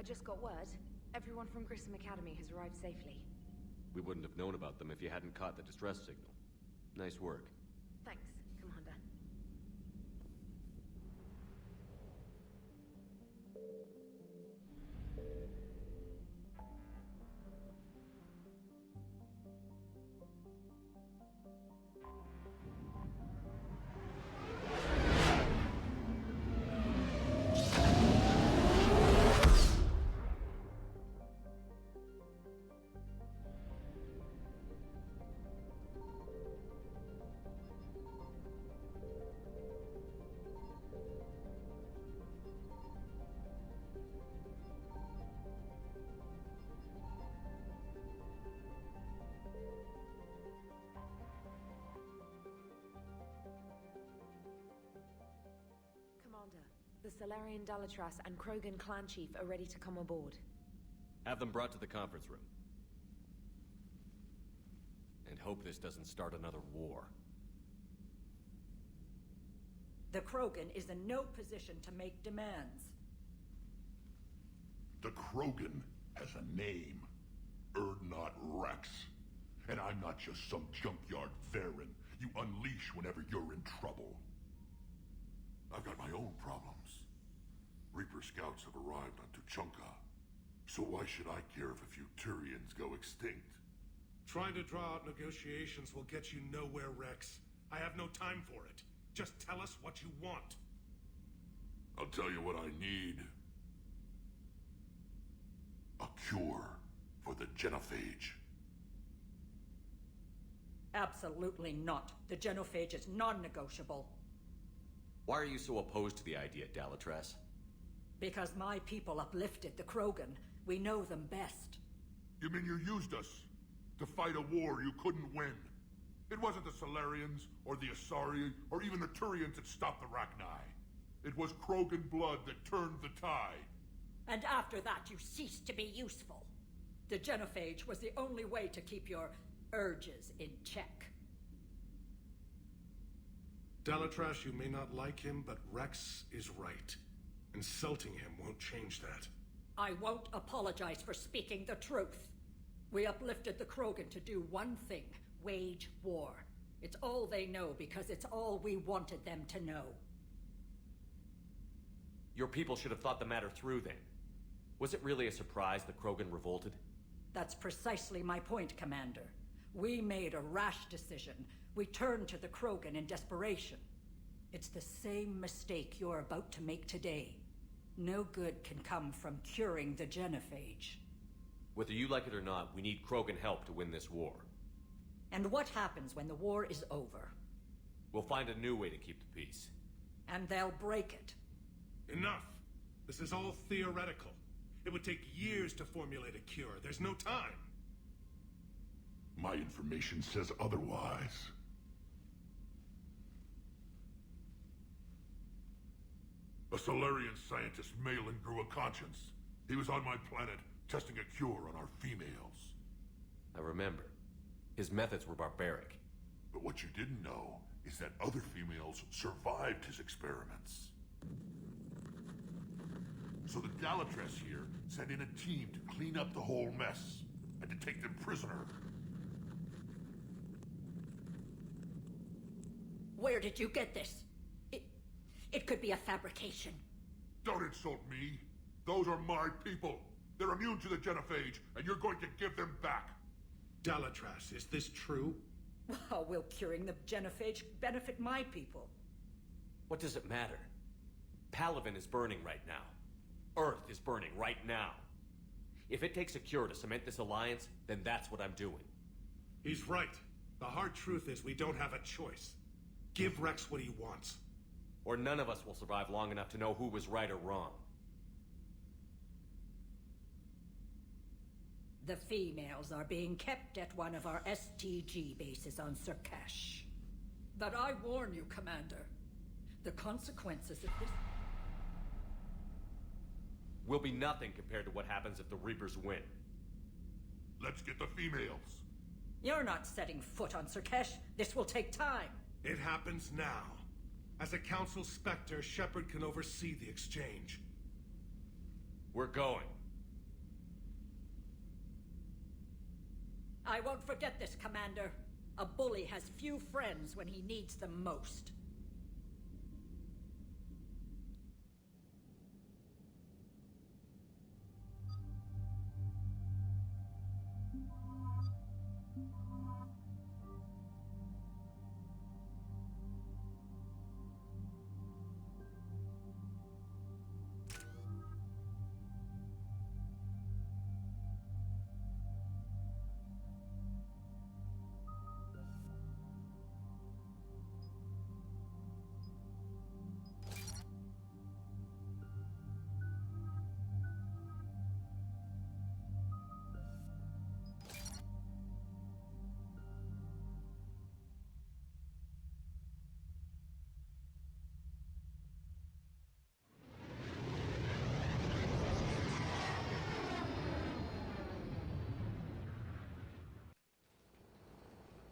just got word. Everyone from Grissom Academy has arrived safely. We wouldn't have known about them if you hadn't caught the distress signal. Nice work. Thanks, Commander. The Salarian Dalatras and Krogan clan chief are ready to come aboard. Have them brought to the conference room. And hope this doesn't start another war. The Krogan is in no position to make demands. The Krogan has a name. Urdnot Rex. And I'm not just some junkyard Varen you unleash whenever you're in trouble. I've got my own problems. Reaper scouts have arrived on Tuchanka. So why should I care if a few Turians go extinct? Trying to draw out negotiations will get you nowhere, Rex. I have no time for it. Just tell us what you want. I'll tell you what I need. A cure for the Genophage. Absolutely not. The Genophage is non-negotiable. Why are you so opposed to the idea, Dalatras? Because my people uplifted the Krogan. We know them best. You mean you used us to fight a war you couldn't win? It wasn't the Salarians, or the Asari, or even the Turians that stopped the Rachni. It was Krogan blood that turned the tide. And after that, you ceased to be useful. The Genophage was the only way to keep your urges in check. Dalatras, you may not like him, but Rex is right. Insulting him won't change that. I won't apologize for speaking the truth. We uplifted the Krogan to do one thing: wage war. It's all they know because it's all we wanted them to know. Your people should have thought the matter through then. Was it really a surprise the Krogan revolted? That's precisely my point, Commander. We made a rash decision. We turned to the Krogan in desperation. It's the same mistake you're about to make today. No good can come from curing the Genophage. Whether you like it or not, we need Krogan help to win this war. And what happens when the war is over? We'll find a new way to keep the peace. And they'll break it. Enough! This is all theoretical. It would take years to formulate a cure. There's no time. My information says otherwise. A Solarian scientist, Malin, grew a conscience. He was on my planet, testing a cure on our females. I remember. His methods were barbaric. But what you didn't know is that other females survived his experiments. So the Dalatras here sent in a team to clean up the whole mess, and to take them prisoner. Where did you get this? It could be a fabrication. Don't insult me. Those are my people. They're immune to the Genophage, and you're going to give them back. Dalatras, is this true? How will curing the Genophage benefit my people? What does it matter? Palaven is burning right now. Earth is burning right now. If it takes a cure to cement this alliance, then that's what I'm doing. He's right. The hard truth is we don't have a choice. Give Rex what he wants. Or none of us will survive long enough to know who was right or wrong. The females are being kept at one of our STG bases on Surkash. But I warn you, Commander. The consequences of this will be nothing compared to what happens if the Reapers win. Let's get the females. You're not setting foot on Surkash. This will take time. It happens now. As a Council Spectre, Shepard can oversee the exchange. We're going. I won't forget this, Commander. A bully has few friends when he needs them most.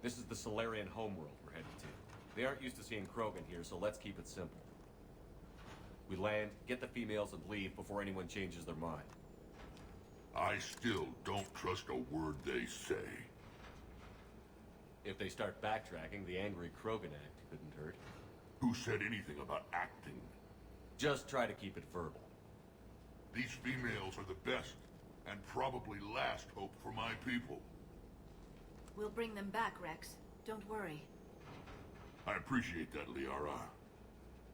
This is the Solarian homeworld we're headed to. They aren't used to seeing Krogan here, so let's keep it simple. We land, get the females, and leave before anyone changes their mind. I still don't trust a word they say. If they start backtracking, the angry Krogan act couldn't hurt. Who said anything about acting? Just try to keep it verbal. These females are the best, and probably last hope for my people. We'll bring them back, Rex. Don't worry. I appreciate that, Liara.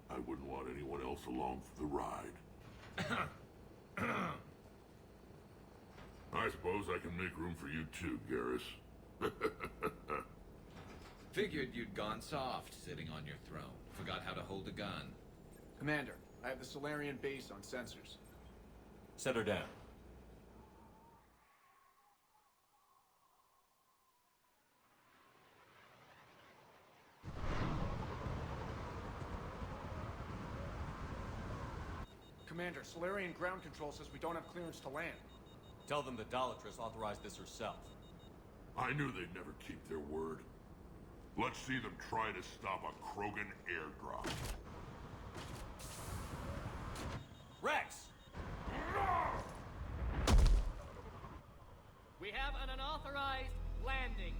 I wouldn't want anyone else along for the ride. I suppose I can make room for you too, Garrus. Figured you'd gone soft, sitting on your throne. Forgot how to hold a gun. Commander, I have the Solarian base on sensors. Set her down. Commander, Solarian ground control says we don't have clearance to land. Tell them the Dalatrass authorized this herself. I knew they'd never keep their word. Let's see them try to stop a Krogan airdrop. Rex! We have an unauthorized landing.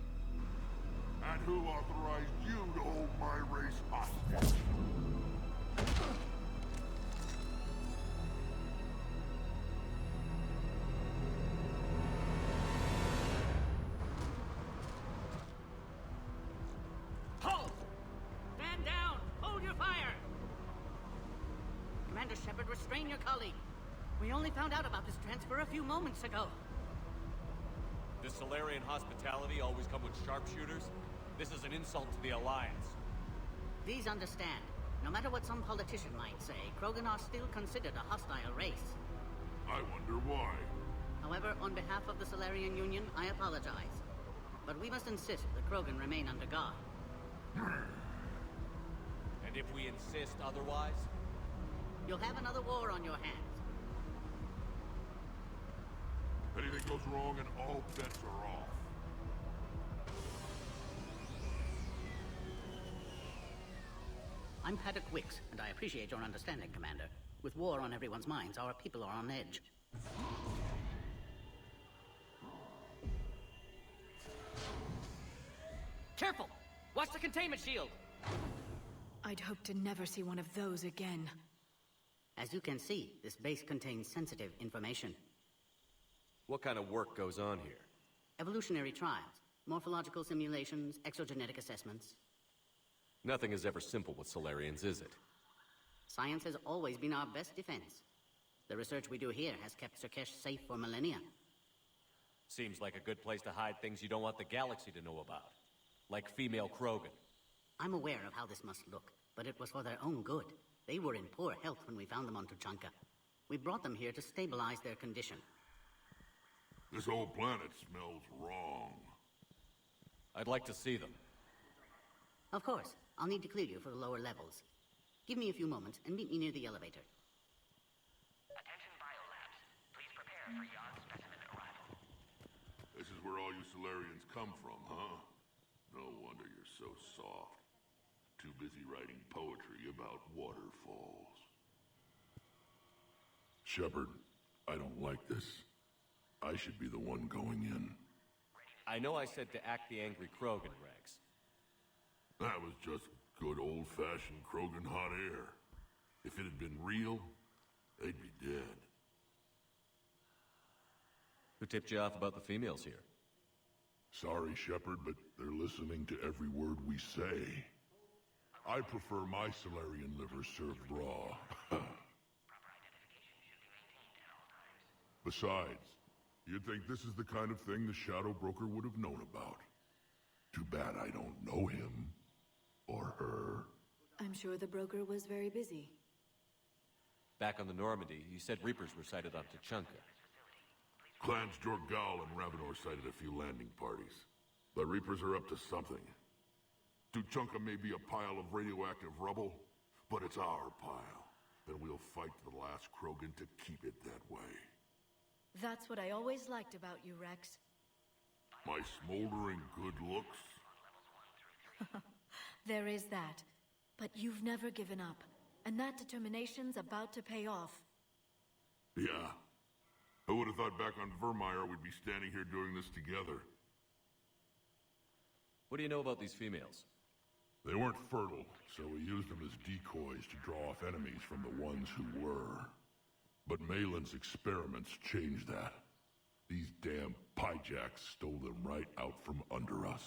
And who authorized you to hold my race hostage? Halt! Stand down! Hold your fire! Commander Shepard, restrain your colleague. We only found out about this transfer a few moments ago. Does Solarian hospitality always come with sharpshooters? This is an insult to the Alliance. Please understand, no matter what some politician might say, Krogan are still considered a hostile race. I wonder why. However, on behalf of the Solarian Union, I apologize. But we must insist the Krogan remain under guard. And if we insist otherwise? You'll have another war on your hands. Anything goes wrong and all bets are off. I'm Paddock Wicks, and I appreciate your understanding, Commander. With war on everyone's minds, our people are on edge. Careful! Watch the containment shield! I'd hope to never see one of those again. As you can see, this base contains sensitive information. What kind of work goes on here? Evolutionary trials, morphological simulations, exogenetic assessments. Nothing is ever simple with Solarians, is it? Science has always been our best defense. The research we do here has kept Surkesh safe for millennia. Seems like a good place to hide things you don't want the galaxy to know about. Like female Krogan. I'm aware of how this must look, but it was for their own good. They were in poor health when we found them on Tuchanka. We brought them here to stabilize their condition. This whole planet smells wrong. I'd like to see them. Of course. I'll need to clear you for the lower levels. Give me a few moments and meet me near the elevator. Attention biolabs. Please prepare for Yon specimen arrival. This is where all you Solarians come from, huh? No wonder you're so soft. Too busy writing poetry about waterfalls. Shepard, I don't like this. I should be the one going in. Ready I know I said to act the angry Krogan, Rex. That was just good old-fashioned Krogan hot air. If it had been real, they'd be dead. Who tipped you off about the females here? Sorry, Shepard, but they're listening to every word we say. I prefer my Solarian liver served raw. Besides, you'd think this is the kind of thing the Shadow Broker would have known about. Too bad I don't know him. Or her. I'm sure the broker was very busy. Back on the Normandy, you said Reapers were sighted on Tuchanka. Clans Jorgal and Ravenor sighted a few landing parties. The Reapers are up to something. Tuchanka may be a pile of radioactive rubble, but it's our pile. And we'll fight to the last Krogan to keep it that way. That's what I always liked about you, Rex. My smoldering good looks? There is that. But you've never given up. And that determination's about to pay off. Yeah. I would have thought back on Vermeer we'd be standing here doing this together. What do you know about these females? They weren't fertile, so we used them as decoys to draw off enemies from the ones who were. But Malin's experiments changed that. These damn Pyjaks stole them right out from under us.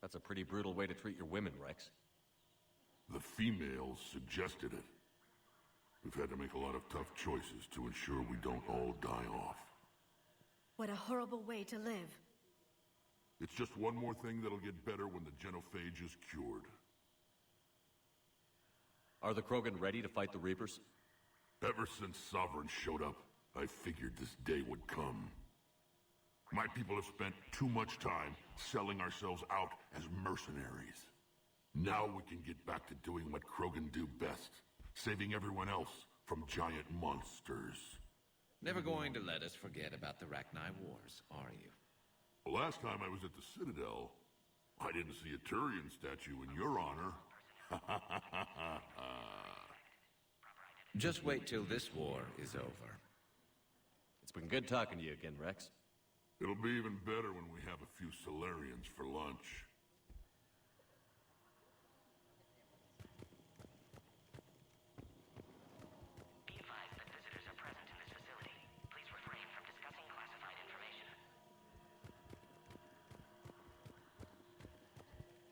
That's a pretty brutal way to treat your women, Rex. The females suggested it. We've had to make a lot of tough choices to ensure we don't all die off. What a horrible way to live. It's just one more thing that'll get better when the genophage is cured. Are the Krogan ready to fight the Reapers? Ever since Sovereign showed up, I figured this day would come. My people have spent too much time selling ourselves out as mercenaries. Now we can get back to doing what Krogan do best, saving everyone else from giant monsters. Never going to let us forget about the Rachni Wars, are you? The last time I was at the Citadel, I didn't see a Turian statue in your honor. Just wait till this war is over. It's been good talking to you again, Rex. It'll be even better when we have a few Solarians for lunch. Be advised that visitors are present in this facility. Please refrain from discussing classified information.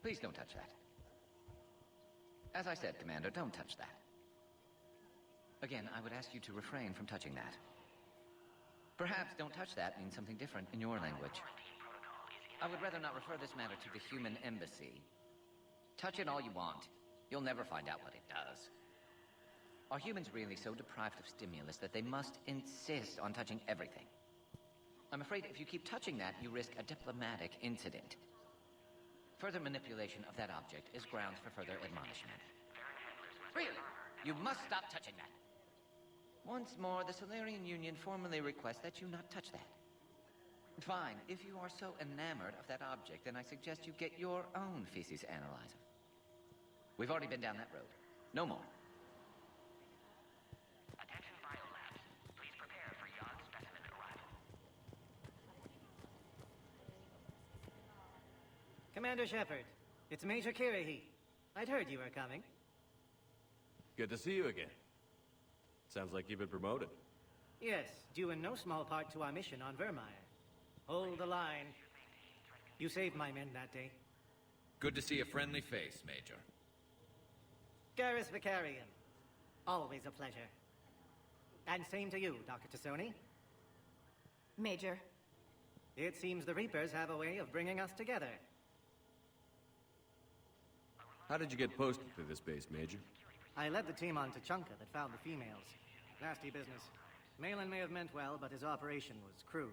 Please don't touch that. As I said, Commander, don't touch that. Again, I would ask you to refrain from touching that. Perhaps "don't touch that" means something different in your language. I would rather not refer this matter to the human embassy. Touch it all you want. You'll never find out what it does. Are humans really so deprived of stimulus that they must insist on touching everything? I'm afraid if you keep touching that, you risk a diplomatic incident. Further manipulation of that object is grounds for further admonishment. Really? You must stop touching that. Once more, the Solarian Union formally requests that you not touch that. Fine. If you are so enamored of that object, then I suggest you get your own feces analyzer. We've already been down that road. No more. Attention biolabs. Please prepare for Yon specimen arrival. Commander Shepard, it's Major Kirahi. I'd heard you were coming. Good to see you again. Sounds like you've been promoted. Yes, due in no small part to our mission on Vermeer. Hold the line. You saved my men that day. Good to see a friendly face, Major. Garrus Vicarian. Always a pleasure. And same to you, Dr. Tassoni. Major. It seems the Reapers have a way of bringing us together. How did you get posted to this base, Major? I led the team on Tuchanka that found the females. Nasty business. Malin may have meant well, but his operation was crude.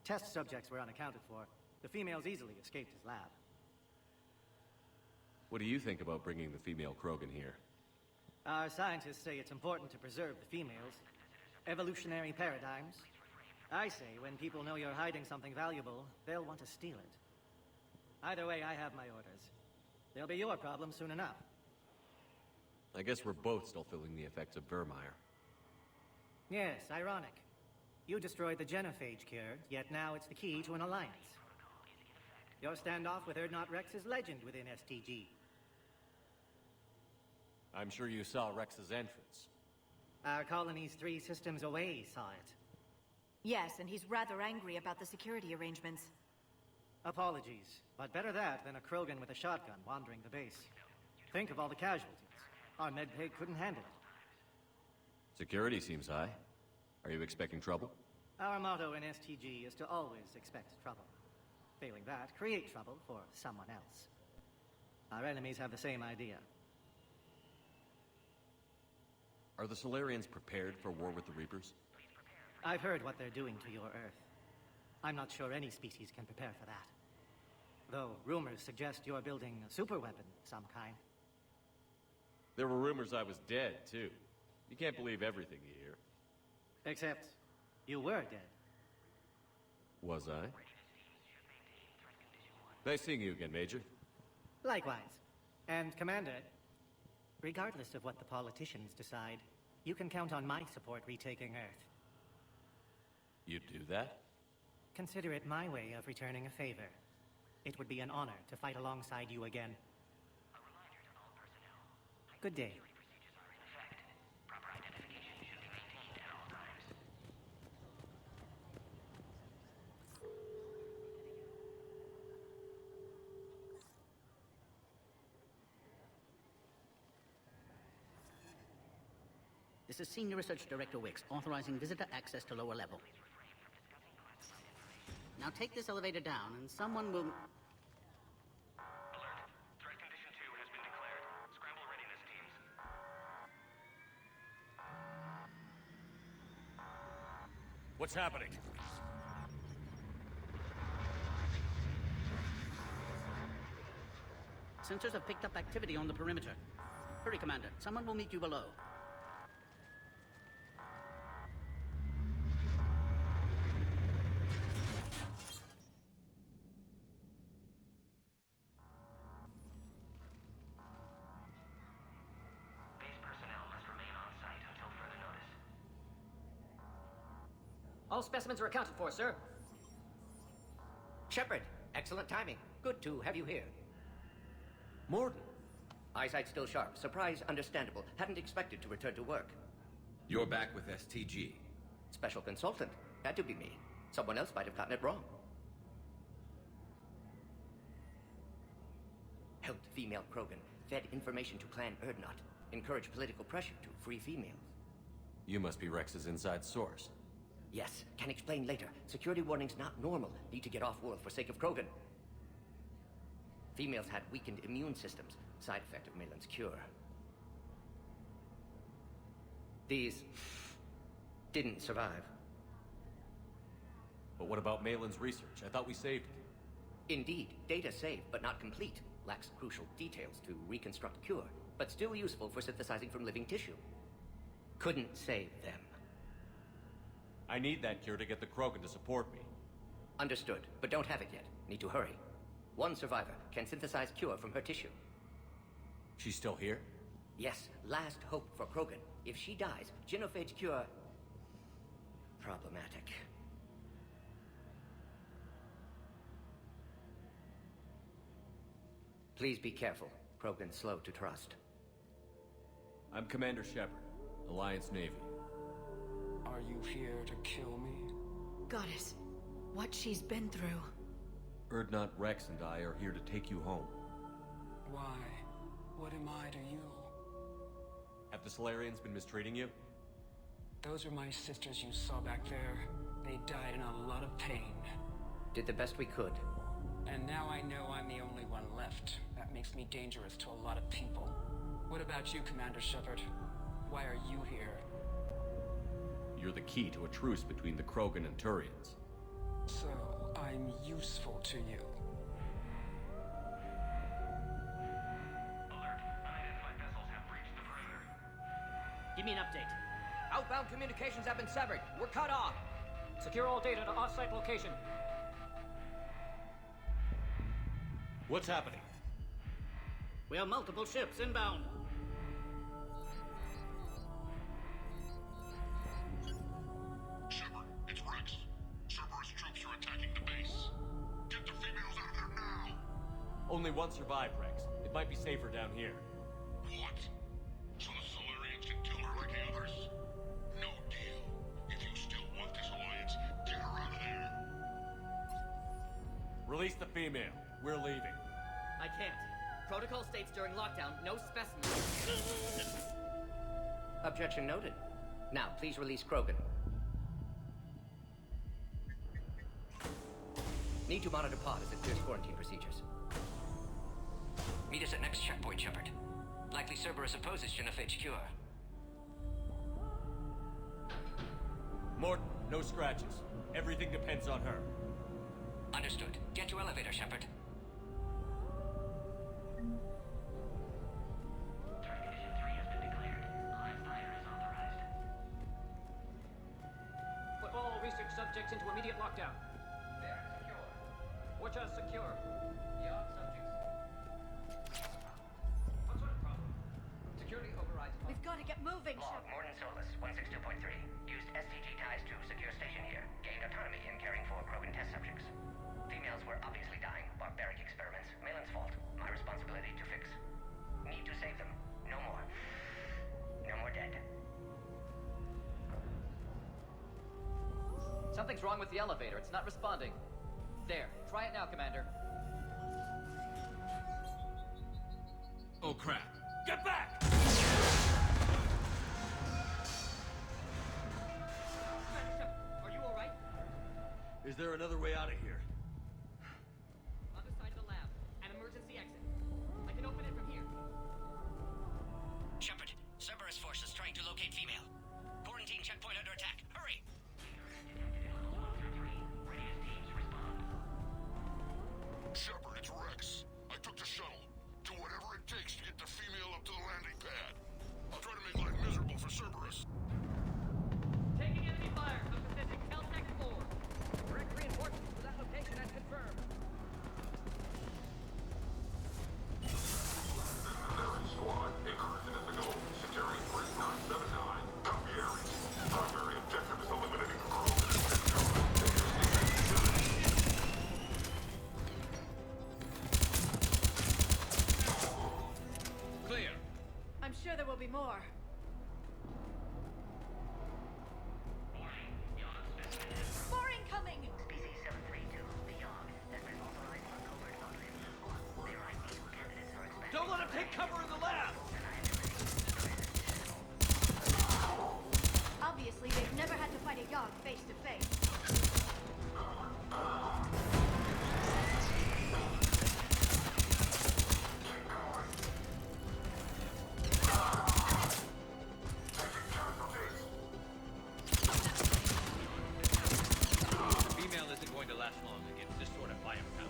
Test subjects were unaccounted for. The females easily escaped his lab. What do you think about bringing the female Krogan here? Our scientists say it's important to preserve the females. Evolutionary paradigms. I say when people know you're hiding something valuable, they'll want to steal it. Either way, I have my orders. They'll be your problem soon enough. I guess we're both still feeling the effects of Vermeer. Yes, ironic. You destroyed the genophage cure, yet now it's the key to an alliance. Your standoff with Urdnot Rex is legend within STG. I'm sure you saw Rex's entrance. Our colony's 3 systems away saw it. Yes, and he's rather angry about the security arrangements. Apologies, but better that than a Krogan with a shotgun wandering the base. Think of all the casualties. Our medpay couldn't handle it. Security seems high. Are you expecting trouble? Our motto in STG is to always expect trouble. Failing that, create trouble for someone else. Our enemies have the same idea. Are the Solarians prepared for war with the Reapers? I've heard what they're doing to your Earth. I'm not sure any species can prepare for that. Though rumors suggest you're building a superweapon of some kind. There were rumors I was dead, too. You can't believe everything you hear. Except, you were dead. Was I? Nice seeing you again, Major. Likewise. And Commander, regardless of what the politicians decide, you can count on my support retaking Earth. You'd do that? Consider it my way of returning a favor. It would be an honor to fight alongside you again. Good day. This is Senior Research Director Wicks, authorizing visitor access to lower level. Now take this elevator down, and someone will... Alert. Threat condition 2 has been declared. Scramble readiness teams. What's happening? Sensors have picked up activity on the perimeter. Hurry, Commander. Someone will meet you below. Base personnel must remain on site until further notice. All specimens are accounted for, sir. Shepard, excellent timing. Good to have you here. Mordin! Eyesight still sharp. Surprise understandable. Hadn't expected to return to work. You're back with STG. Special consultant. Had to be me. Someone else might have gotten it wrong. Helped female Krogan. Fed information to Clan Urdnot. Encouraged political pressure to free females. You must be Rex's inside source. Yes, can explain later. Security warnings not normal. Need to get off-world for sake of Krogan. Females had weakened immune systems. Side effect of Malin's cure. These didn't survive. But what about Malin's research? I thought we saved it. Indeed, data saved, but not complete. Lacks crucial details to reconstruct cure, but still useful for synthesizing from living tissue. Couldn't save them. I need that cure to get the Krogan to support me. Understood, but don't have it yet. Need to hurry. One survivor can synthesize cure from her tissue. She's still here? Yes, last hope for Krogan. If she dies, genophage cure... problematic. Please be careful. Krogan's slow to trust. I'm Commander Shepard, Alliance Navy. Are you here to kill me? Goddess, what she's been through. Urdnot Rex and I are here to take you home. Why? What am I to you? Have the Solarians been mistreating you? Those are my sisters you saw back there. They died in a lot of pain. Did the best we could. And now I know I'm the only one left. That makes me dangerous to a lot of people. What about you, Commander Shepard? Why are you here? You're the key to a truce between the Krogan and Turians. So, I'm useful to you. Alert. Unidentified vessels have breached the perimeter. Give me an update. Outbound communications have been severed. We're cut off. Secure all data to off-site location. What's happening? We have multiple ships inbound. Shepard, it's Only one survived, Rex. It might be safer down here. What? So the Solarians can kill her like the others? No deal. If you still want this alliance, get her out of there. Release the female. We're leaving. I can't. Protocol states during lockdown, no specimens. Objection noted. Now, please release Krogan. Need to monitor pod as it clears quarantine procedures. Meet us at next checkpoint, Shepard. Likely Cerberus opposes Genophage cure. Morton, no scratches. Everything depends on her. Understood. Get to elevator, Shepard. Threat condition 3 has been declared. Live fire is authorized. Put all research subjects into immediate lockdown. They're secure. Which are secure. Beyond subjects. What sort of problem? Security overrides. We've got to get moving, Log, Shepard. Morton Solus, 162.3. Used STG ties to secure station here. Gained autonomy in caring for Krogan test subjects. Females were obviously dying. Barbaric experiments. Malin's fault. My responsibility to fix. Need to save them. No more. No more dead. Something's wrong with the elevator. It's not responding. There. Try it now, Commander. Oh, crap. Get back! Are you all right? Is there another way out of here? Other side of the lab. An emergency exit. I can open it from here. Shepard, Cerberus forces trying to locate female. Quarantine checkpoint under attack. Hurry! Shepard, it's Rex. I took the shuttle. Do whatever it takes to get the female up to the landing pad. I'll try to make life miserable for Cerberus. Taking enemy fire. I'm possessing Caltech 4. Direct reinforcements to that location as confirmed. Squad, incursion is the goal. Securing 3979. Copy area. Primary objective is eliminating the crew. Clear. I'm sure there will be more. More incoming! Species 732, beyond, has been authorized for covert modeling. There are ideal candidates for expansion. Don't let him take cover in the lab! Obviously, they've never had to fight a Yogg face to face. The female isn't going to last long against this sort of firepower.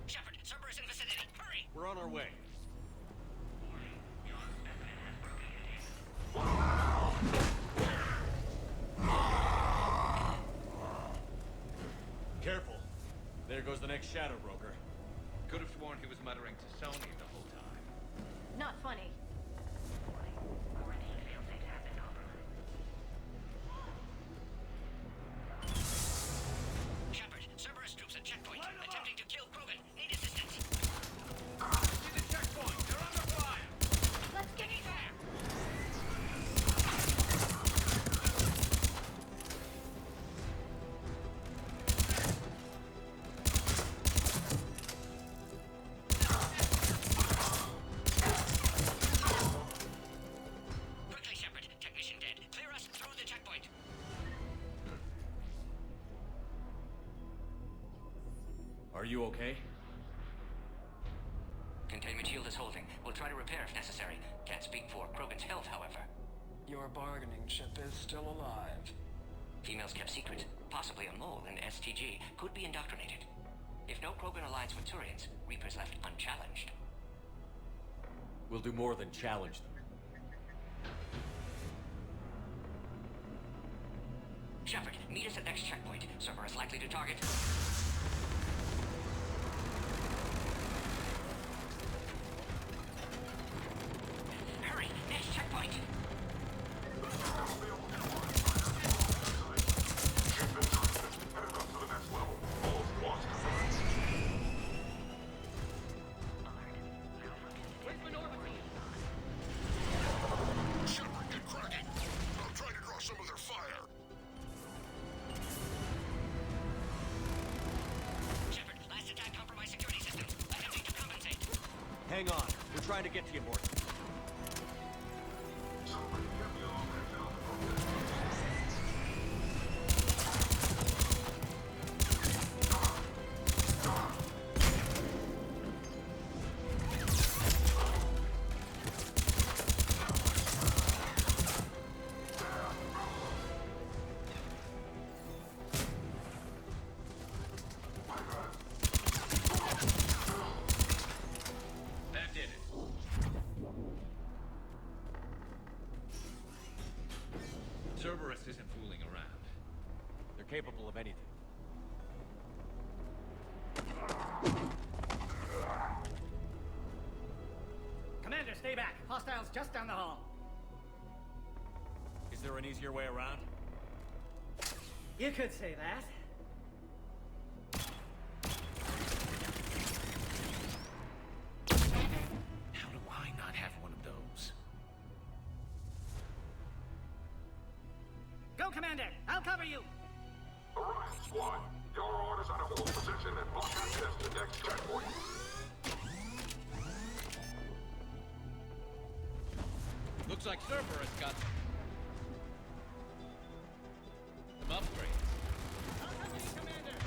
Shepard, Cerberus in vicinity. Hurry! We're on our way. Careful. There goes the next shadow broker. Could have sworn he was muttering to Sony the whole time. Not funny. Quarantine fail safes have been compromised. Shepard, Cerberus troops at checkpoint. Attempting to kill Krogan. Need assistance. See the checkpoint! They're under fire! Let's get in there! Quickly, Shepard. Technician dead. Clear us through the checkpoint. Are you okay? Containment shield is holding. We'll try to repair if necessary. Can't speak for Krogan's health, however. Your bargaining chip is still alive. Females kept secret. Possibly a mole in STG. Could be indoctrinated. If no Krogan alliance with Turians, Reaper's left unchallenged. We'll do more than challenge them. Shepard, meet us at next checkpoint. Cerberus likely to target. Hurry, next checkpoint. hang on. We're trying to get to you, Morton. That did it. Cerberus isn't fooling around. They're capable of anything. Commander, stay back. Hostiles just down the hall. Is there an easier way around? You could say that. How do I not have one of those? Go, Commander! I'll cover you! Alright, squad. Your orders are to hold position and block access to the next checkpoint. Looks like Cerberus got some upgrades. I'll cover you, Commander!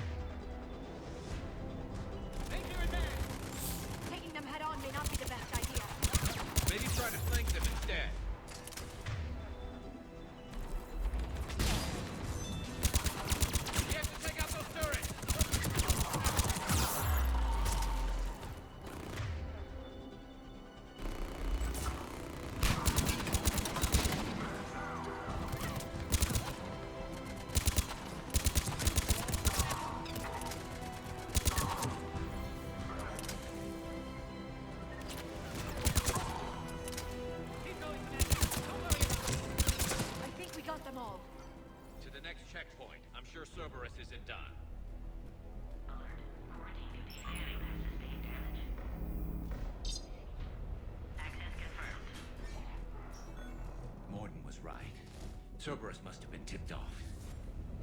Make your advance! Taking them head on may not be the best idea. Maybe try to flank them instead. We have to take out those turrets! Keep going, Commander! Don't worry about it! I think we got them all. To the next checkpoint. I'm sure Cerberus isn't done. Morden was right. Cerberus must have been tipped off.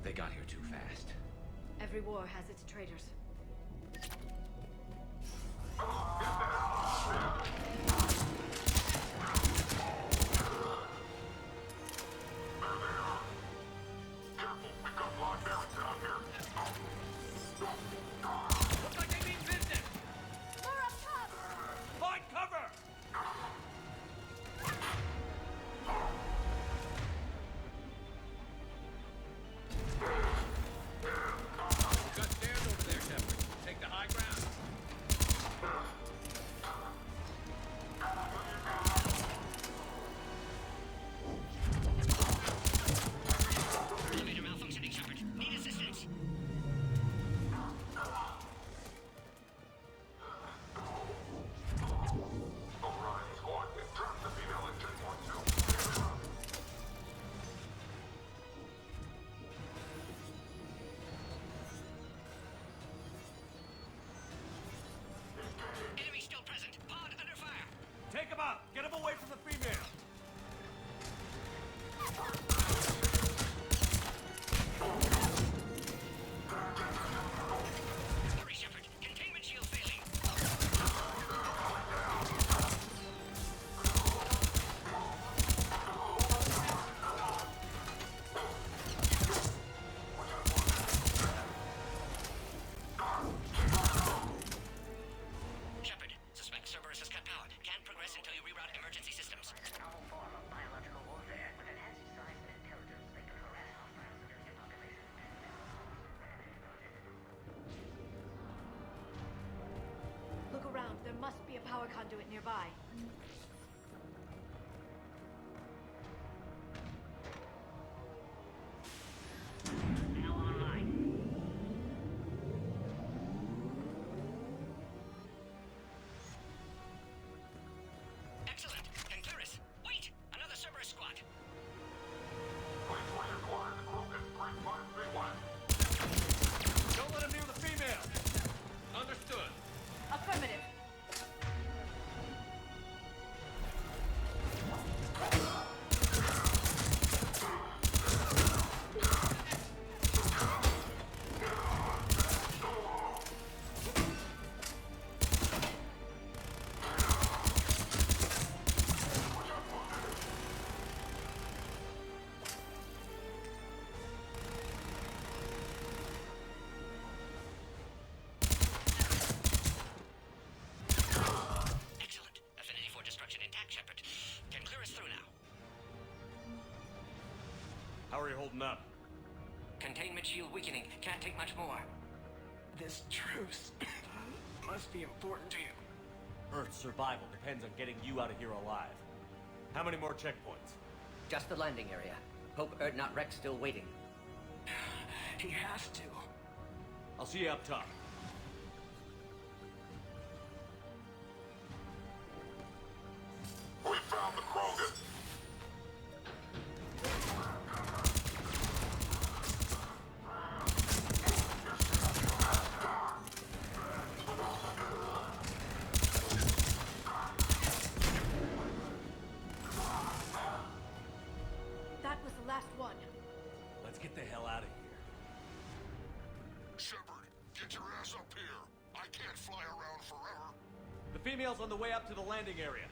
They got here too fast. Every war has its traitors. Looks like they mean business! More up top! Find cover! We've got stairs over there, Shepard. Take the high ground. Elevator malfunctioning, Shepard. Need assistance. Alright, squad. Drop the female engine 1-2. Enemy still present. Pod under fire. Take him out! Get him away from the female! Hurry, Shepard. Containment shield failing. Shepard, suspect Cerberus has cut power. Can't progress until you reroute emergency systems. Novel form of biological warfare. With enhanced science and intelligence, they can harass hostile civilian population. Look around. There must be a power conduit nearby. Now online. Excellent. Concurus. Wait! Another Cerberus squad. Please wait acquired. Krogan 3531. Don't let him near the female! Understood. Affirmative. Listen up. Containment shield weakening. Can't take much more. This truce must be important to you. Earth's survival depends on getting you out of here alive. How many more checkpoints? Just the landing area. Hope Erdnot Rex still waiting. He has to. I'll see you up top. We found the Krogan. That was the last one. Let's get the hell out of here. Shepard, get your ass up here. I can't fly around forever. The female's on the way up to the landing area.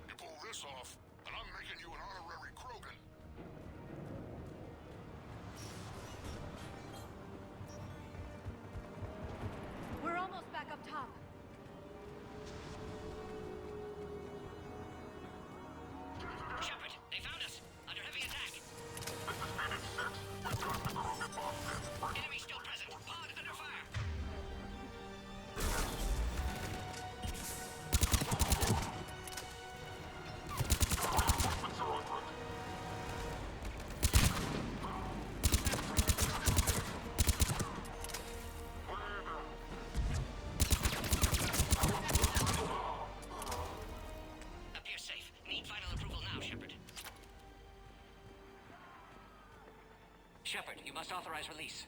You pull this off, and I'm making you an honorary Krogan. We're almost back up top. Shepard, they found us. Under heavy attack. Enemy still present. Pod under fire. Appears safe. Need final approval now, Shepard. Shepard, you must authorize release.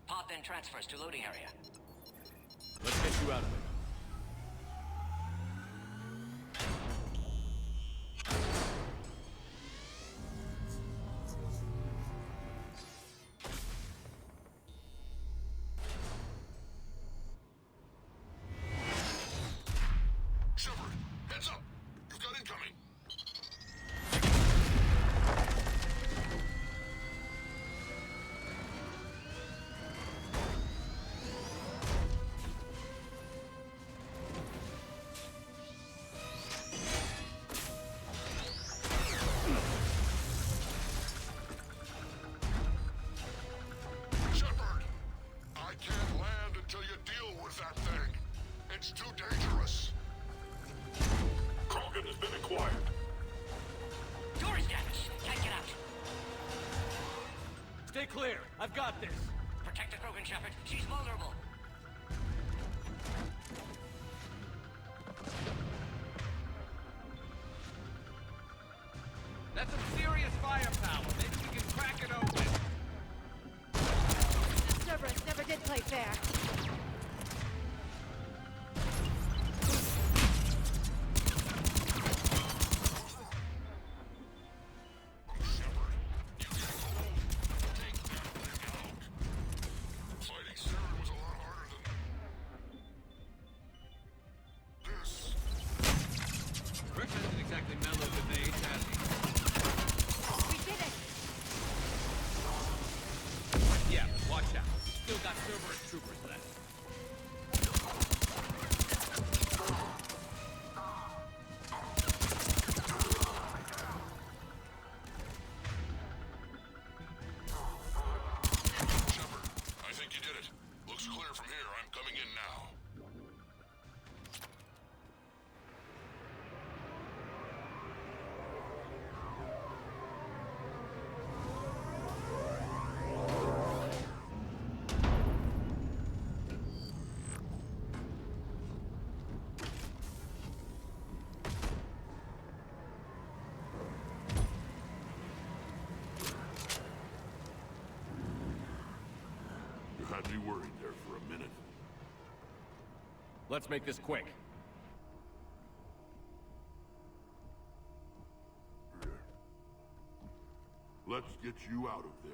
Pod then transfers to loading area. Let's get you out of it. Shepard, heads up! You've got incoming! Shepard! I can't land until you deal with that thing. It's too dangerous. Krogan has been acquired. Door is damaged. Can't get out. Stay clear. I've got this. Protect the Krogan, Shepard. She's vulnerable. That's some serious firepower. Maybe we can crack it open. Cerberus never did play fair. Fighting Saren was a lot harder than this. Rex hasn't exactly mellowed with age, has he? We did it! Yeah, but watch out. Still got Cerberus troopers left. Shepard, I think you did it. Looks clear from here. I'm coming in now. You had me worried there for a minute. Let's make this quick. Let's get you out of there.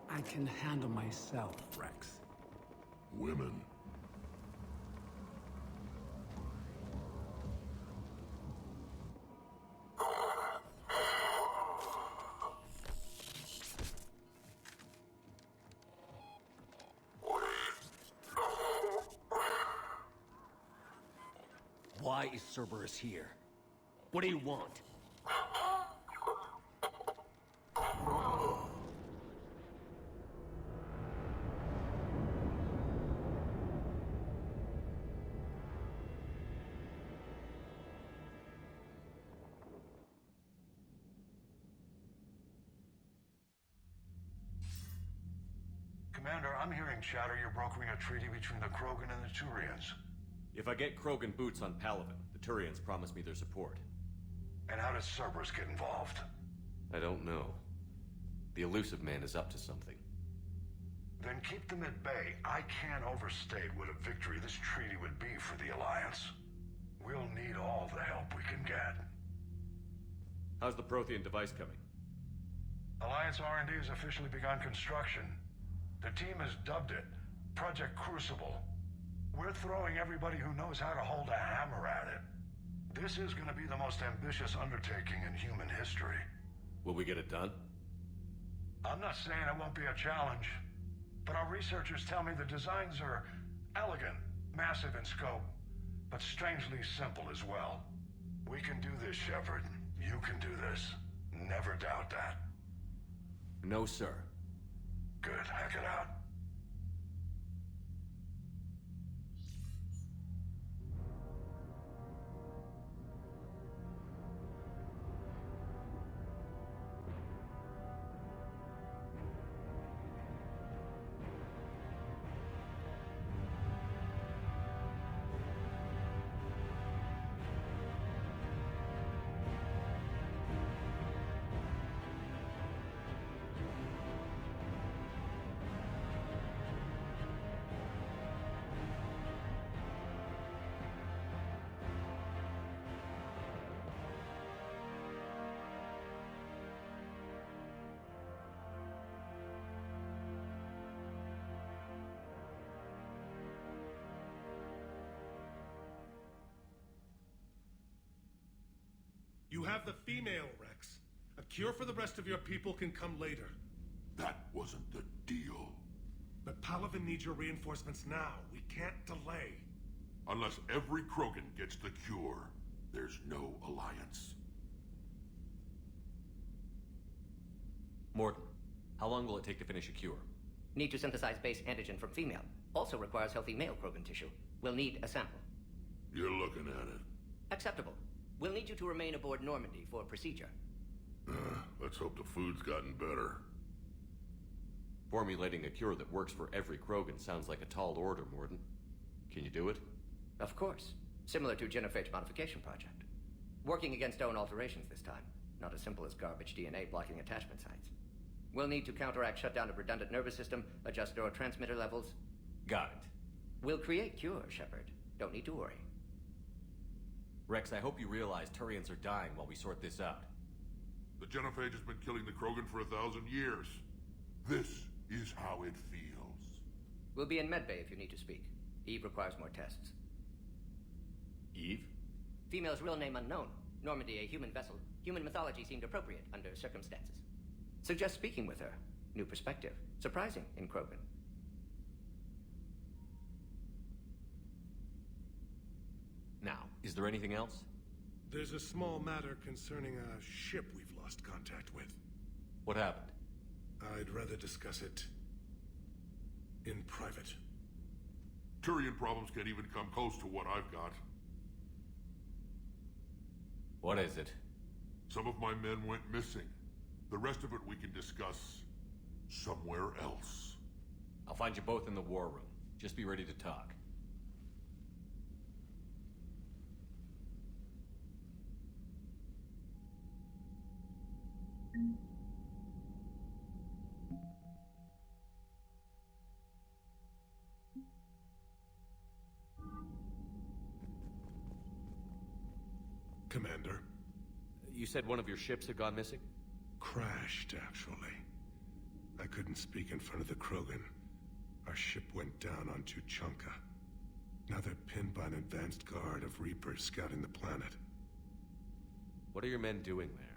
I can handle myself, Rex. Women. Why is Cerberus here? What do you want? Commander, I'm hearing chatter you're brokering a treaty between the Krogan and the Turians. If I get Krogan boots on Palaven, the Turians promise me their support. And how does Cerberus get involved? I don't know. The Elusive Man is up to something. Then keep them at bay. I can't overstate what a victory this treaty would be for the Alliance. We'll need all the help we can get. How's the Prothean device coming? Alliance R&D has officially begun construction. The team has dubbed it Project Crucible. We're throwing everybody who knows how to hold a hammer at it. This is going to be the most ambitious undertaking in human history. Will we get it done? I'm not saying it won't be a challenge, but our researchers tell me the designs are elegant, massive in scope, but strangely simple as well. We can do this, Shepard. You can do this. Never doubt that. No, sir. Good. Hack it out. You have the female, Rex. A cure for the rest of your people can come later. That wasn't the deal. But Palaven needs your reinforcements now. We can't delay. Unless every Krogan gets the cure, there's no alliance. Mordin, how long will it take to finish a cure? Need to synthesize base antigen from female. Also requires healthy male Krogan tissue. We'll need a sample. You're looking at it. Acceptable. We'll need you to remain aboard Normandy for procedure. Let's hope the food's gotten better. Formulating a cure that works for every Krogan sounds like a tall order, Mordin. Can you do it? Of course. Similar to Genophage Modification Project. Working against own alterations this time. Not as simple as garbage DNA blocking attachment sites. We'll need to counteract shutdown of redundant nervous system, adjust neurotransmitter levels. Got it. We'll create cure, Shepard. Don't need to worry. Rex, I hope you realize Turians are dying while we sort this out. The Genophage has been killing the Krogan for 1,000 years. This is how it feels. We'll be in medbay if you need to speak. Eve requires more tests. Eve? Female's real name unknown. Normandy, a human vessel. Human mythology seemed appropriate under circumstances. Suggest speaking with her. New perspective. Surprising in Krogan. Now, is there anything else? There's a small matter concerning a ship we've lost contact with. What happened? I'd rather discuss it in private. Turian problems can't even come close to what I've got. What is it? Some of my men went missing. The rest of it we can discuss somewhere else. I'll find you both in the war room. Just be ready to talk. Commander. You said one of your ships had gone missing? Crashed, actually. I couldn't speak in front of the Krogan. Our ship went down on Tuchanka. Now they're pinned by an advanced guard of Reapers scouting the planet. What are your men doing there?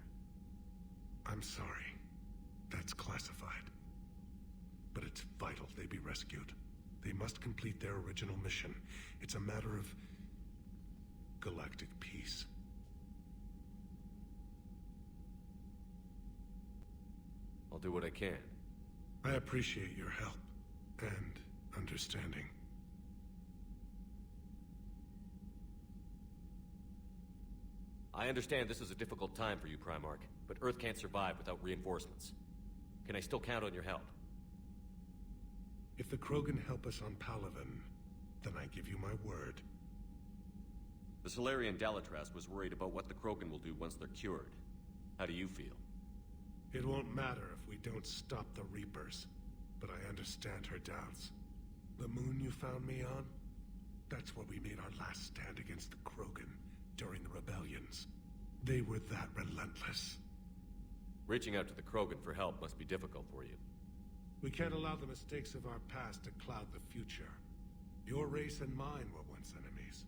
I'm sorry. That's classified. But it's vital they be rescued. They must complete their original mission. It's a matter of galactic peace. I'll do what I can. I appreciate your help and understanding. I understand this is a difficult time for you, Primarch, but Earth can't survive without reinforcements. Can I still count on your help? If the Krogan help us on Palaven, then I give you my word. The Solarian Dalatras was worried about what the Krogan will do once they're cured. How do you feel? It won't matter if we don't stop the Reapers, but I understand her doubts. The moon you found me on? That's where we made our last stand against the Krogan during the rebellions. They were that relentless. Reaching out to the Krogan for help must be difficult for you. We can't allow the mistakes of our past to cloud the future. Your race and mine were once enemies.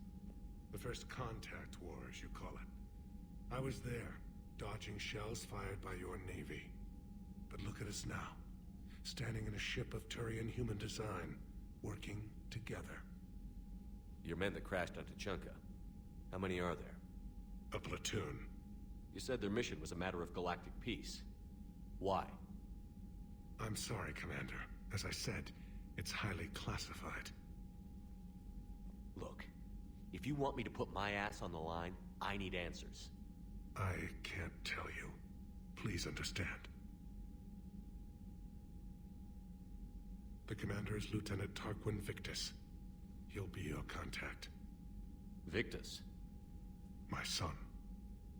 The first contact war, as you call it. I was there, dodging shells fired by your navy. But look at us now, standing in a ship of Turian human design, working together. Your men that crashed on Tuchanka. How many are there? A platoon. You said their mission was a matter of galactic peace. Why? I'm sorry, Commander. As I said, it's highly classified. Look, if you want me to put my ass on the line, I need answers. I can't tell you. Please understand. The commander is Lieutenant Tarquin Victus. He'll be your contact. Victus? My son.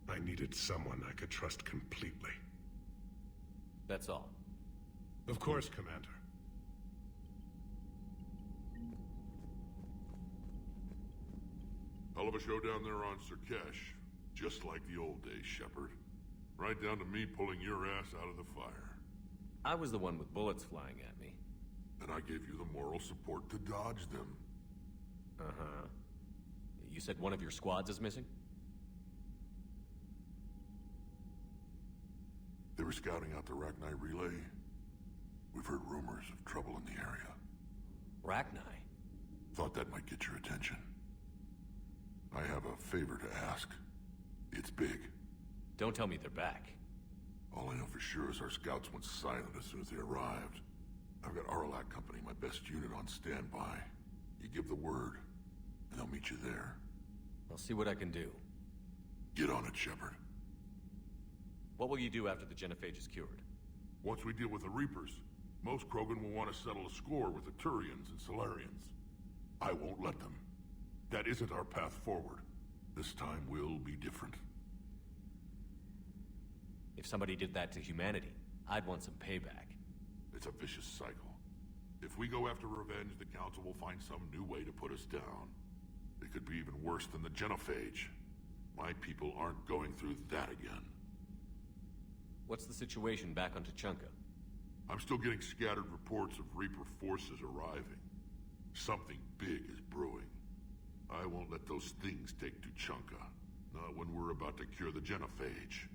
I needed someone I could trust completely. That's all. Of course, Commander. Hell of a show down there on Surkesh. Just like the old days, Shepard. Right down to me pulling your ass out of the fire. I was the one with bullets flying at me. And I gave you the moral support to dodge them. Uh-huh. You said one of your squads is missing? They were scouting out the Rachni relay. We've heard rumors of trouble in the area. Rachni? Thought that might get your attention. I have a favor to ask. It's big. Don't tell me they're back. All I know for sure is our scouts went silent as soon as they arrived. I've got Aralak Company, my best unit, on standby. You give the word, and they'll meet you there. I'll see what I can do. Get on it, Shepard. What will you do after the Genophage is cured? Once we deal with the Reapers, most Krogan will want to settle a score with the Turians and Solarians. I won't let them. That isn't our path forward. This time will be different. If somebody did that to humanity, I'd want some payback. It's a vicious cycle. If we go after revenge, the Council will find some new way to put us down. It could be even worse than the Genophage. My people aren't going through that again. What's the situation back on Tuchanka? I'm still getting scattered reports of Reaper forces arriving. Something big is brewing. I won't let those things take Tuchanka. Not when we're about to cure the Genophage.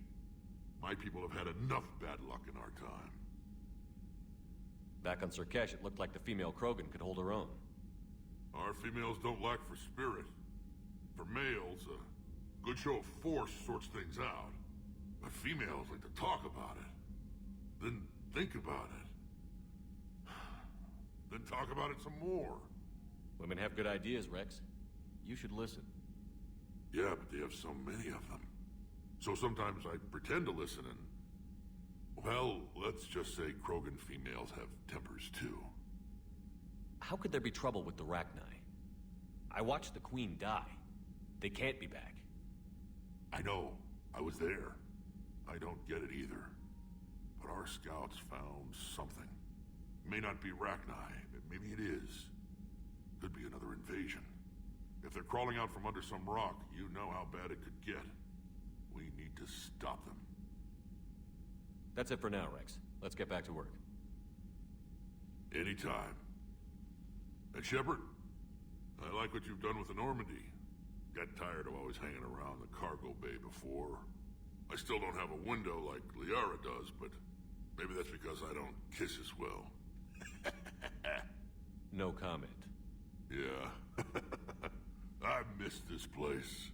My people have had enough bad luck in our time. Back on Surkesh, it looked like the female Krogan could hold her own. Our females don't lack for spirit. For males, a good show of force sorts things out. But females like to talk about it. Then think about it. Then talk about it some more. Women have good ideas, Rex. You should listen. Yeah, but they have so many of them. So sometimes I pretend to listen and... Well, let's just say Krogan females have tempers too. How could there be trouble with the Rachni? I watched the Queen die. They can't be back. I know. I was there. I don't get it either. But our scouts found something. May not be Rachni, but maybe it is. Could be another invasion. If they're crawling out from under some rock, you know how bad it could get. We need to stop them. That's it for now, Rex. Let's get back to work. Anytime. And Shepard, I like what you've done with the Normandy. Got tired of always hanging around the cargo bay before. I still don't have a window like Liara does, but maybe that's because I don't kiss as well. No comment. Yeah. I miss this place.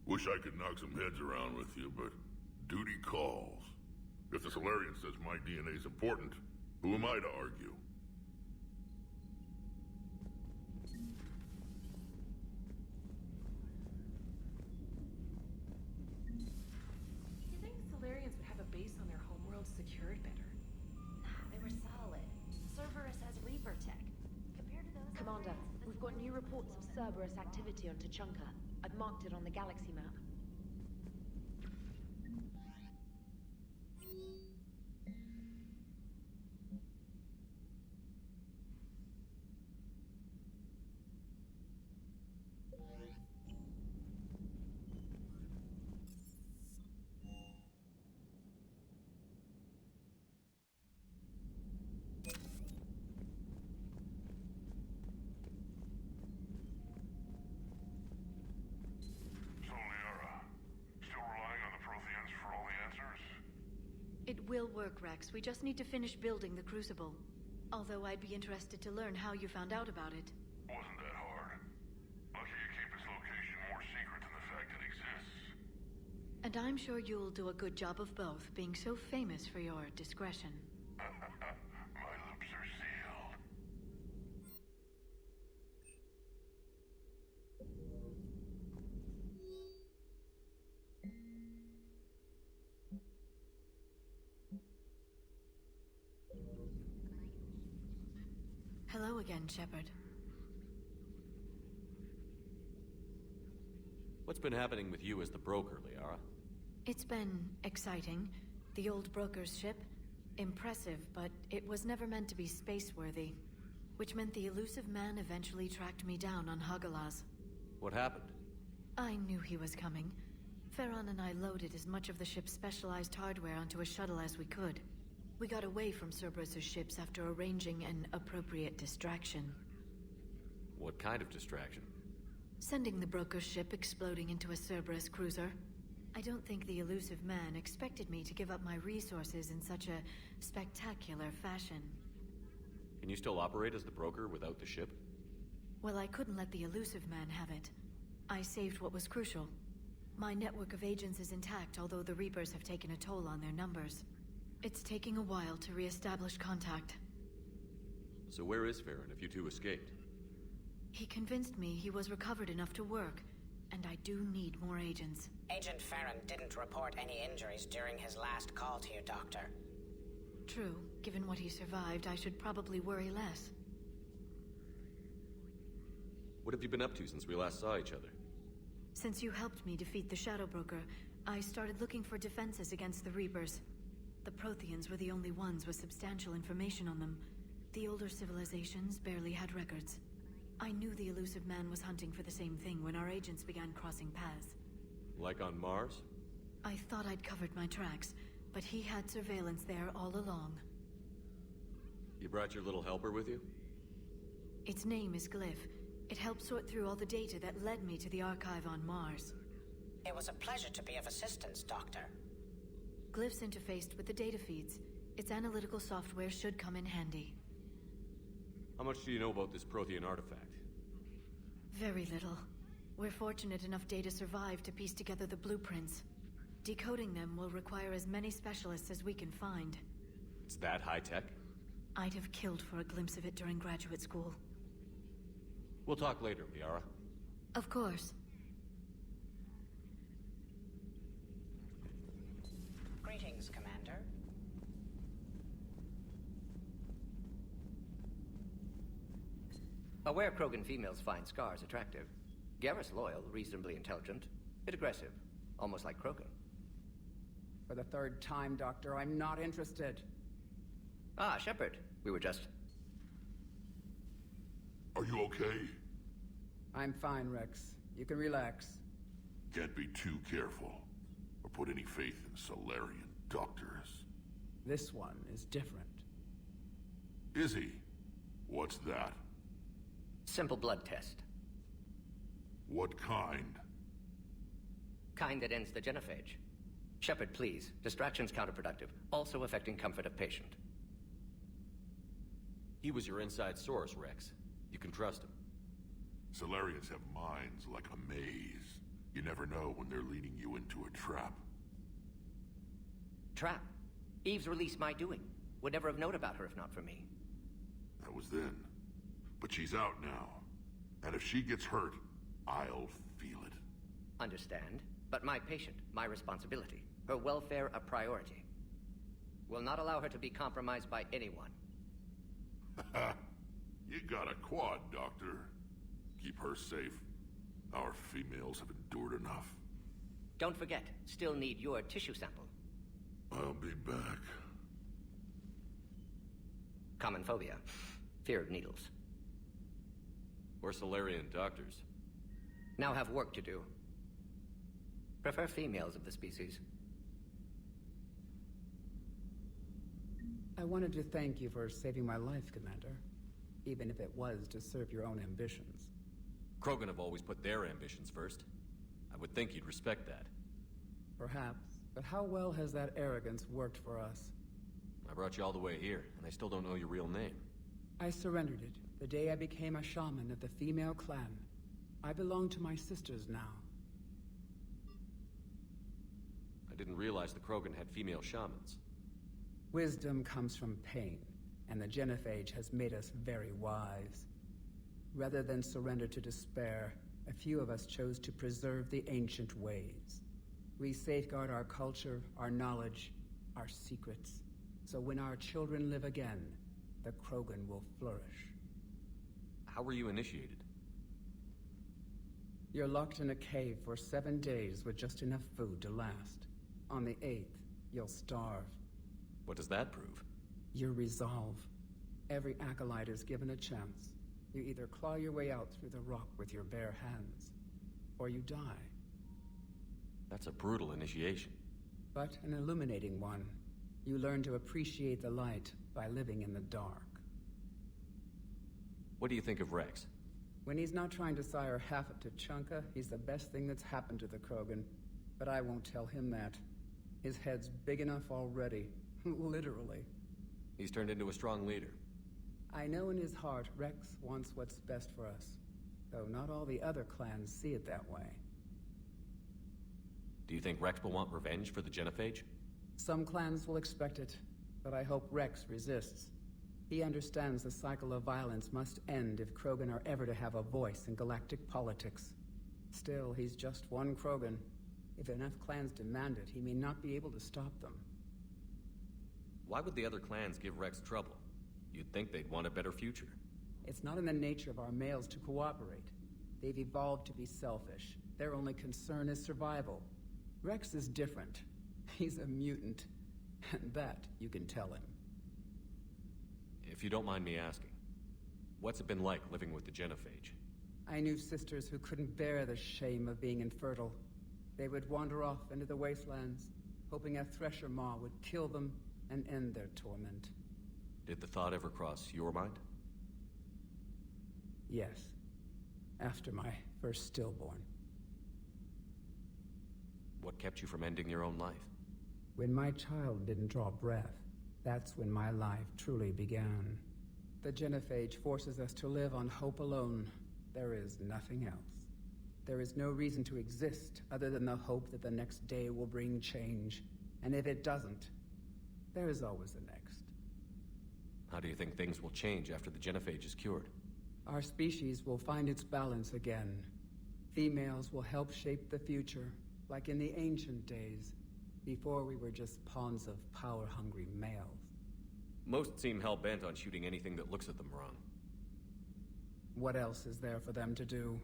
Wish I could knock some heads around with you, but duty calls. If the Solarian says my DNA's important, who am I to argue? You think Solarians would have a base on their homeworld secured better? Nah, they were solid. Cerberus has Reaper tech. Compared to those... Commander, we've got new reports of Cerberus activity on Tuchanka. I've marked it on the galaxy map. It will work, Rex. We just need to finish building the Crucible. Although I'd be interested to learn how you found out about it. Wasn't that hard. Lucky you keep its location more secret than the fact it exists. And I'm sure you'll do a good job of both, being so famous for your discretion. My lips are sealed. Hello again, Shepard. What's been happening with you as the broker, Liara? It's been exciting. The old broker's ship? Impressive, but it was never meant to be space-worthy. Which meant the elusive man eventually tracked me down on Hagalaz. What happened? I knew he was coming. Farron and I loaded as much of the ship's specialized hardware onto a shuttle as we could. We got away from Cerberus's ships after arranging an appropriate distraction. What kind of distraction? Sending the broker's ship exploding into a Cerberus cruiser. I don't think the elusive man expected me to give up my resources in such a spectacular fashion. Can you still operate as the broker without the ship? Well, I couldn't let the elusive man have it. I saved what was crucial. My network of agents is intact, although the Reapers have taken a toll on their numbers. It's taking a while to re-establish contact. So where is Farron if you two escaped? He convinced me he was recovered enough to work, and I do need more agents. Agent Farron didn't report any injuries during his last call to you, Doctor. True. Given what he survived, I should probably worry less. What have you been up to since we last saw each other? Since you helped me defeat the Shadow Broker, I started looking for defenses against the Reapers. The Protheans were the only ones with substantial information on them. The older civilizations barely had records. I knew the elusive man was hunting for the same thing when our agents began crossing paths. Like on Mars? I thought I'd covered my tracks, but he had surveillance there all along. You brought your little helper with you? Its name is Glyph. It helped sort through all the data that led me to the archive on Mars. It was a pleasure to be of assistance, Doctor. Glyph's interfaced with the data feeds. Its analytical software should come in handy. How much do you know about this Prothean artifact? Very little. We're fortunate enough data survived to piece together the blueprints. Decoding them will require as many specialists as we can find. It's that high-tech? I'd have killed for a glimpse of it during graduate school. We'll talk later, Liara. Of course. Greetings, Commander. Aware Krogan females find scars attractive. Garrus loyal, reasonably intelligent, bit aggressive, almost like Krogan. For the third time, Doctor, I'm not interested. Ah, Shepard. We were just... Are you okay? I'm fine, Rex. You can relax. Can't be too careful, or put any faith in Solarian doctors. This one is different. Is he? What's that? Simple blood test. What kind? Kind that ends the genophage. Shepard, please. Distraction's counterproductive, also affecting comfort of patient. He was your inside source, Rex. You can trust him. Solarians have minds like a maze. You never know when they're leading you into a trap. Trap? Eve's release my doing. Would never have known about her if not for me. That was then. But she's out now. And if she gets hurt, I'll feel it. Understand. But my patient, my responsibility. Her welfare a priority. Will not allow her to be compromised by anyone. You got a quad, Doctor. Keep her safe. Our females have endured enough. Don't forget, still need your tissue sample. I'll be back. Common phobia. Fear of needles. We're Solarian doctors. Now have work to do. Prefer females of the species. I wanted to thank you for saving my life, Commander. Even if it was to serve your own ambitions. Krogan have always put their ambitions first. I would think you'd respect that. Perhaps. But how well has that arrogance worked for us? I brought you all the way here, and I still don't know your real name. I surrendered it the day I became a shaman of the female clan. I belong to my sisters now. I didn't realize the Krogan had female shamans. Wisdom comes from pain, and the Genophage has made us very wise. Rather than surrender to despair, a few of us chose to preserve the ancient ways. We safeguard our culture, our knowledge, our secrets. So when our children live again, the Krogan will flourish. How were you initiated? You're locked in a cave for 7 days with just enough food to last. On the 8th, you'll starve. What does that prove? Your resolve. Every acolyte is given a chance. You either claw your way out through the rock with your bare hands, or you die. That's a brutal initiation. But an illuminating one. You learn to appreciate the light by living in the dark. What do you think of Rex? When he's not trying to sire half of Tuchanka, he's the best thing that's happened to the Krogan. But I won't tell him that. His head's big enough already. Literally. He's turned into a strong leader. I know in his heart Rex wants what's best for us. Though not all the other clans see it that way. Do you think Rex will want revenge for the Genophage? Some clans will expect it, but I hope Rex resists. He understands the cycle of violence must end if Krogan are ever to have a voice in galactic politics. Still, he's just one Krogan. If enough clans demand it, he may not be able to stop them. Why would the other clans give Rex trouble? You'd think they'd want a better future. It's not in the nature of our males to cooperate. They've evolved to be selfish. Their only concern is survival. Rex is different. He's a mutant. And that you can tell him. If you don't mind me asking, what's it been like living with the Genophage? I knew sisters who couldn't bear the shame of being infertile. They would wander off into the wastelands, hoping a Thresher Maw would kill them and end their torment. Did the thought ever cross your mind? Yes. After my first stillborn. What kept you from ending your own life? When my child didn't draw breath, that's when my life truly began. The Genophage forces us to live on hope alone. There is nothing else. There is no reason to exist other than the hope that the next day will bring change. And if it doesn't, there is always the next. How do you think things will change after the Genophage is cured? Our species will find its balance again. Females will help shape the future, like in the ancient days, before we were just pawns of power-hungry males. Most seem hell-bent on shooting anything that looks at them wrong. What else is there for them to do?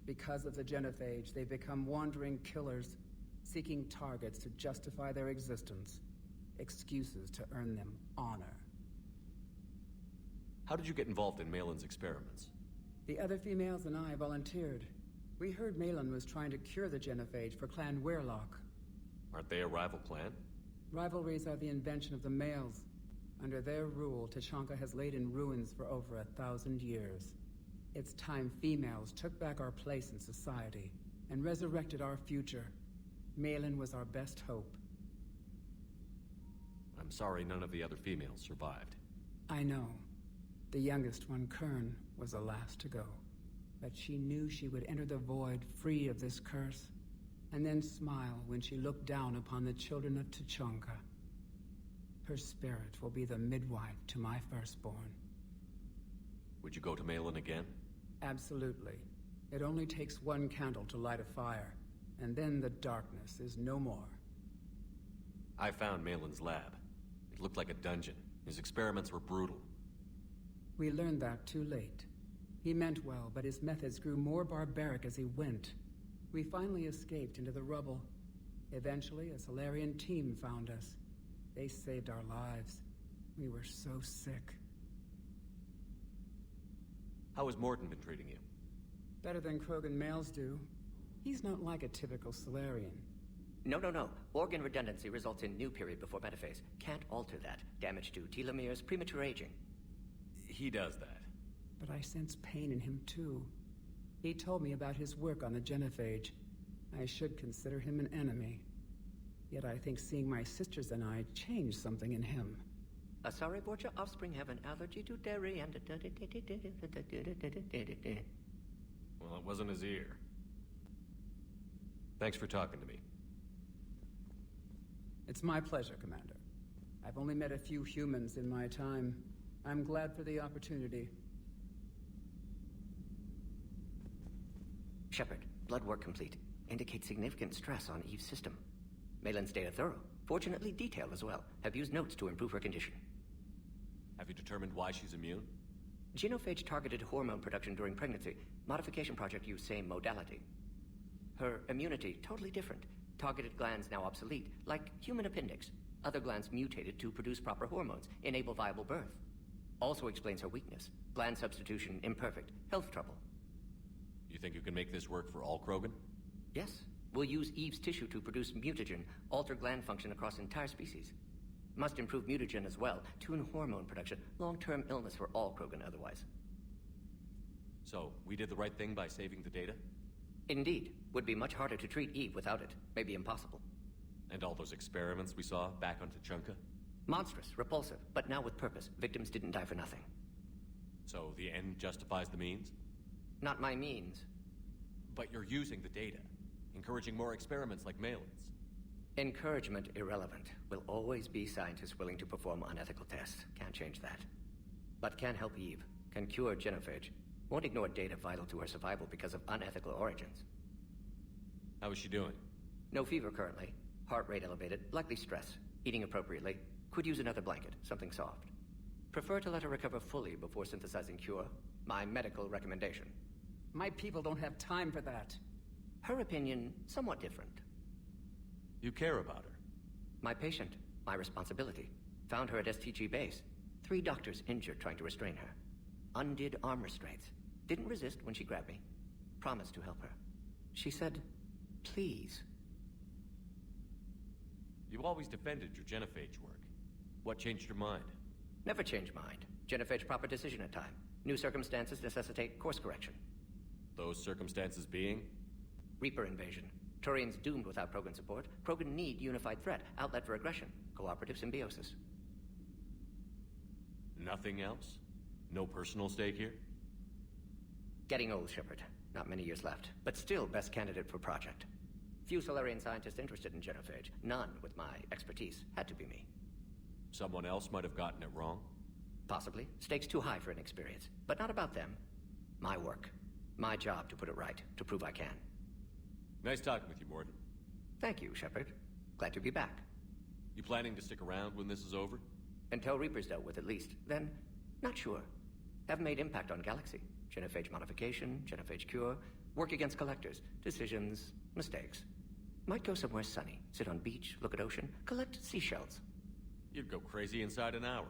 Because of the Genophage, they've become wandering killers, seeking targets to justify their existence, excuses to earn them honor. How did you get involved in Malin's experiments? The other females and I volunteered. We heard Malin was trying to cure the Genophage for Clan Weirlock. Aren't they a rival clan? Rivalries are the invention of the males. Under their rule, Tuchanka has laid in ruins for over 1,000 years. It's time females took back our place in society and resurrected our future. Malin was our best hope. I'm sorry none of the other females survived. I know. The youngest one, Kern, was the last to go. But she knew she would enter the void free of this curse, and then smile when she looked down upon the children of Tuchanka. Her spirit will be the midwife to my firstborn. Would you go to Malin again? Absolutely. It only takes one candle to light a fire, and then the darkness is no more. I found Malin's lab. It looked like a dungeon. His experiments were brutal. We learned that too late. He meant well, but his methods grew more barbaric as he went. We finally escaped into the rubble. Eventually, a Solarian team found us. They saved our lives. We were so sick. How has Mordin been treating you? Better than Krogan males do. He's not like a typical Solarian. No. Organ redundancy results in new period before metaphase. Can't alter that. Damage to telomeres, premature aging. He does that. But I sense pain in him too. He told me about his work on the genophage. I should consider him an enemy. Yet I think seeing my sisters and I changed something in him. Asari Borgia offspring have an allergy to dairy and... Well, it wasn't his ear. Thanks for talking to me. It's my pleasure, Commander. I've only met a few humans in my time. I'm glad for the opportunity. Shepard, blood work complete. Indicates significant stress on Eve's system. Malin's data thorough. Fortunately detailed as well. Have used notes to improve her condition. Have you determined why she's immune? Genophage targeted hormone production during pregnancy. Modification project used same modality. Her immunity, totally different. Targeted glands now obsolete, like human appendix. Other glands mutated to produce proper hormones, enable viable birth. Also explains her weakness. Gland substitution imperfect. Health trouble. You think you can make this work for all Krogan? Yes. We'll use Eve's tissue to produce mutagen, alter gland function across entire species. Must improve mutagen as well, tune hormone production. Long-term illness for all Krogan otherwise. So, we did the right thing by saving the data? Indeed. Would be much harder to treat Eve without it. Maybe impossible. And all those experiments we saw back on Tuchanka? Monstrous, repulsive, but now with purpose. Victims didn't die for nothing. So the end justifies the means? Not my means. But you're using the data, encouraging more experiments like Malin's. Encouragement irrelevant. Will always be scientists willing to perform unethical tests. Can't change that. But can help Eve. Can cure genophage. Won't ignore data vital to her survival because of unethical origins. How is she doing? No fever currently. Heart rate elevated, likely stress. Eating appropriately. Could use another blanket, something soft. Prefer to let her recover fully before synthesizing cure. My medical recommendation. My people don't have time for that. Her opinion, somewhat different. You care about her? My patient, my responsibility. Found her at STG base. 3 doctors injured trying to restrain her. Undid arm restraints. Didn't resist when she grabbed me. Promised to help her. She said, please. You always defended your genophage work. What changed your mind? Never change mind. Genophage proper decision at time. New circumstances necessitate course correction. Those circumstances being? Reaper invasion. Turians doomed without Krogan support. Krogan need unified threat, outlet for aggression. Cooperative symbiosis. Nothing else? No personal stake here? Getting old, Shepard. Not many years left. But still best candidate for project. Few Solarian scientists interested in genophage. None with my expertise. Had to be me. Someone else might have gotten it wrong? Possibly. Stakes too high for inexperience. But not about them. My work. My job to put it right. To prove I can. Nice talking with you, Mordin. Thank you, Shepard. Glad to be back. You planning to stick around when this is over? Until Reaper's dealt with, at least. Then, not sure. Have made impact on Galaxy. Genophage modification, genophage cure, work against collectors, decisions, mistakes. Might go somewhere sunny, sit on beach, look at ocean, collect seashells. You'd go crazy inside an hour.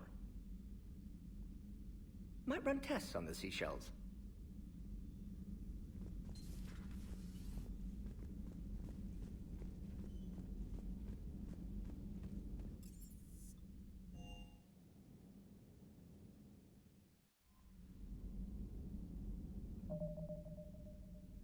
Might run tests on the seashells.